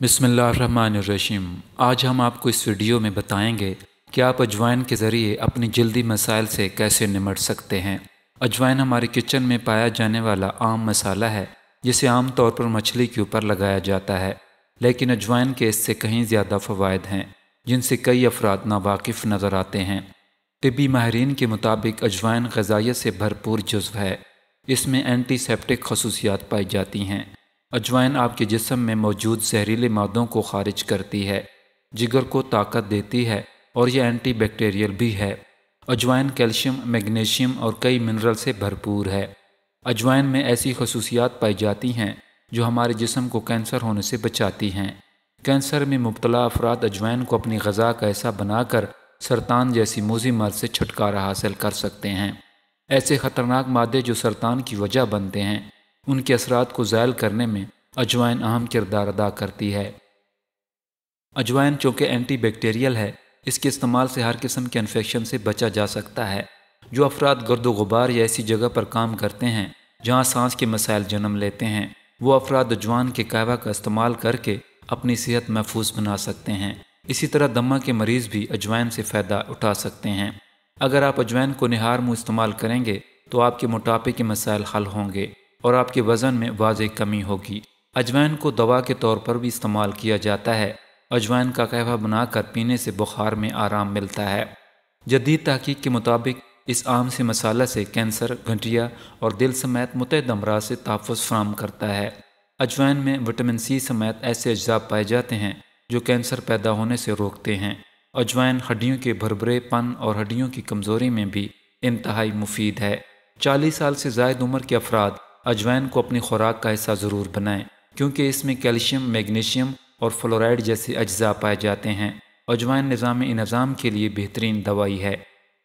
बिस्मिल्लाहिर्रहमानिर्रहीम। आज हम आपको इस वीडियो में बताएंगे कि आप अजवाइन के ज़रिए अपनी जल्दी मसाइल से कैसे निमट सकते हैं। अजवाइन हमारे किचन में पाया जाने वाला आम मसाला है जिसे आम तौर पर मछली के ऊपर लगाया जाता है, लेकिन अजवाइन के इससे कहीं ज़्यादा फ़वाइद हैं जिनसे कई अफराद नावाकिफ़ नज़र आते हैं। तिब्बी माहिरीन के मुताबिक अजवाइन ग़िज़ाइयत से भरपूर जुज़्व है। इसमें एंटीसेप्टिक खसूसियात पाई जाती हैं। अजवाइन आपके जिस्म में मौजूद जहरीले मादों को खारिज करती है, जिगर को ताकत देती है और यह एंटी बैक्टीरियल भी है। अजवाइन कैल्शियम, मैग्नीशियम और कई मिनरल से भरपूर है। अजवाइन में ऐसी खसूसियात पाई जाती हैं जो हमारे जिस्म को कैंसर होने से बचाती हैं। कैंसर में मुब्तला अफराद अजवाइन को अपनी ग़िज़ा का हिस्सा बनाकर सरतान जैसी मूज़ी मर्ज़ से छुटकारा हासिल कर सकते हैं। ऐसे ख़तरनाक मादे जो सरतान की वजह बनते हैं, उनके असरात को ज़ायल करने में अजवाइन अहम किरदार अदा करती है। अजवाइन चूँकि एंटी बैक्टीरियल है, इसके इस्तेमाल से हर किस्म के इन्फेक्शन से बचा जा सकता है। जो अफराद गर्द गुबार या ऐसी जगह पर काम करते हैं जहाँ सांस के मसाइल जन्म लेते हैं, वो अफराद अजवाइन के कहवा का इस्तेमाल करके अपनी सेहत महफूज बना सकते हैं। इसी तरह दमा के मरीज़ भी अजवाइन से फ़ायदा उठा सकते हैं। अगर आप अजवाइन को निहार मुँह इस्तेमाल करेंगे तो आपके मोटापे के मसाइल हल होंगे और आपके वज़न में वाज़ेह कमी होगी। अजवाइन को दवा के तौर पर भी इस्तेमाल किया जाता है। अजवाइन का कहवा बनाकर पीने से बुखार में आराम मिलता है। जदीद तहकीक के मुताबिक इस आम से मसाला से कैंसर, गठिया और दिल समेत मुतअद्दिद अमराज से तहफ़्फ़ुज़ फराहम करता है। अजवाइन में विटामिन सी समेत ऐसे अज्जा पाए जाते हैं जो कैंसर पैदा होने से रोकते हैं। अजवाइन हड्डियों के भरभरेपन और हड्डियों की कमज़ोरी में भी इंतहाई मुफीद है। 40 साल से ज़ायद उम्र के अफराद अजवाइन को अपनी खुराक का हिस्सा ज़रूर बनाएं, क्योंकि इसमें कैल्शियम, मैग्नीशियम और फ्लोराइड जैसे अज्जा पाए जाते हैं। अजवाइन निज़ाम के लिए बेहतरीन दवाई है।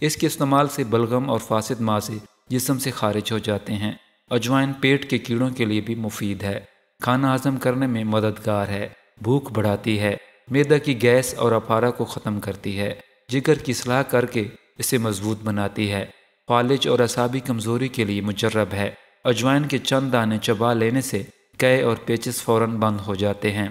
इसके इस्तेमाल से बलगम और फासिद मासे जिस्म से खारिज हो जाते हैं। अजवाइन पेट के कीड़ों के लिए भी मुफीद है। खाना हज़म करने में मददगार है, भूख बढ़ाती है, मैदा की गैस और अफारा को ख़त्म करती है, जिगर की इस्लाह करके इसे मजबूत बनाती है, फालिज और असाबी कमज़ोरी के लिए मुजर्रब है। अजवाइन के चंद दाने चबा लेने से कै और पेचिस फ़ौरन बंद हो जाते हैं।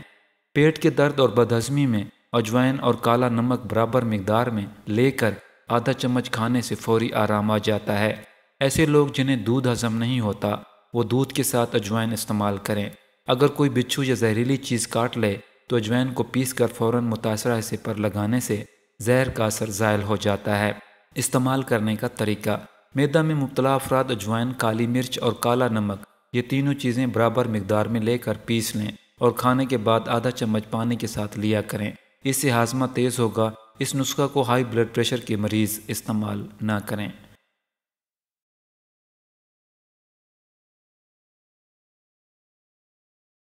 पेट के दर्द और बदहज़मी में अजवाइन और काला नमक बराबर मिकदार में लेकर आधा चम्मच खाने से फौरी आराम आ जाता है। ऐसे लोग जिन्हें दूध हज़म नहीं होता, वो दूध के साथ अजवाइन इस्तेमाल करें। अगर कोई बिच्छू या जहरीली चीज़ काट ले तो अजवाइन को पीस कर फ़ौरन मुतासरा हिस्से पर लगाने से जहर का असर ज़ायल हो जाता है। इस्तेमाल करने का तरीका: मैदा में मुब्तला अफराद अजवाइन, काली मिर्च और काला नमक, ये तीनों चीज़ें बराबर मिकदार में लेकर पीस लें और खाने के बाद आधा चम्मच पानी के साथ लिया करें। इससे हाजमा तेज़ होगा। इस नुस्खा को हाई ब्लड प्रेशर के मरीज़ इस्तेमाल ना करें।